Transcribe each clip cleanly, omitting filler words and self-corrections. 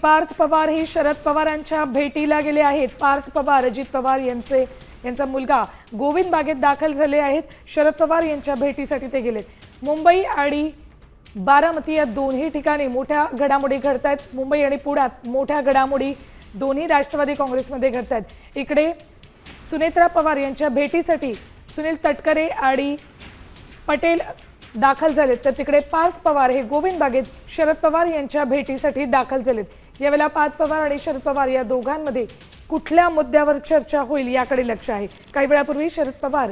पार्थ पवार हे शरद पवारांच्या भेटीला गेले आहेत। पार्थ पवार अजित पवार यांचा मुलगा गोविंद बागेत दाखल झाले आहेत। शरद पवार यांच्या भेटीसाठी ते गेलेत। मुंबई आणि बारामती या दोन्ही ठिकाणी मोठ्या घडामोडी घडतायत। मुंबई आणि पुण्यात मोठ्या घडामोडी दोन्ही राष्ट्रवादी काँग्रेसमध्ये घडतायत। इकडे सुनेत्रा पवार यांच्या भेटीसाठी सुनील तटकरे आणि पटेल दाखल झालेत, तर तिकडे पार्थ पवार हे गोविंद बागेत शरद पवार यांच्या भेटीसाठी दाखल झालेत। यावेळेला पार्थ पवार आणि शरद पवार या दोघांमध्ये कुठल्या मुद्द्यावर चर्चा होईल याकडे लक्ष आहे। काही वेळापूर्वी शरद पवार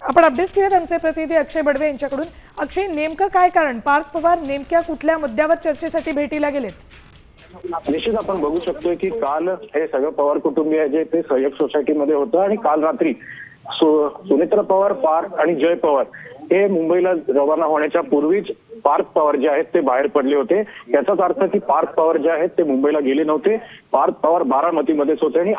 आपण अपडेट्स घेऊयात आमचे प्रतिनिधी अक्षय बडवे यांच्याकडून। अक्षय, नेमकं काय कारण, पार्थ पवार नेमक्या कुठल्या मुद्द्यावर चर्चेसाठी भेटीला गेलेत? निश्चित आपण बघू शकतोय की काल हे सगळं पवार कुटुंबीय जे ते सहयोग सोसायटीमध्ये होतं आणि काल रात्री सुनेत्रा पवार, पार्थ आणि जय पवार हे मुंबईला रवाना होण्याच्या पूर्वीच पार्थ पवार जे आहेत ते बाहेर पडले होते। याचाच अर्थ की पार्थ पवार जे आहेत ते मुंबईला गेले नव्हते। पार्थ पवार बारामतीमध्येच होते आणि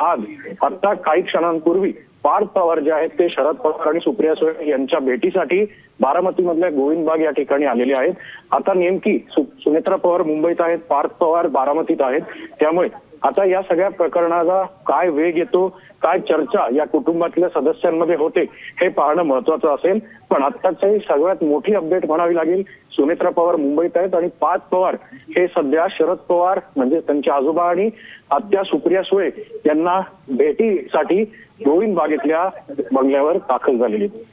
आता काही क्षणांपूर्वी पार्थ पवार जे आहेत ते शरद पवार आणि सुप्रिया सुळे यांच्या भेटीसाठी बारामतीमधल्या गोविंद बाग या ठिकाणी आलेले आहेत। आता नेमकी सुनेत्रा पवार मुंबईत आहेत, पार्थ पवार बारामतीत आहेत, त्यामुळे आता या सगळ्या प्रकरणाचा काय वेग येतो, काय चर्चा या कुटुंबातल्या सदस्यांमध्ये होते हे पाहणं महत्वाचं असेल। पण आत्ताची सगळ्यात मोठी अपडेट म्हणावी लागेल, सुनेत्रा पवार मुंबईत आहेत आणि पार्थ पवार हे सध्या शरद पवार म्हणजे त्यांचे आजोबा आणि आत्या सुप्रिया सुळे यांना भेटीसाठी गोविंद बागेतल्या बंगल्यावर दाखल झालेली।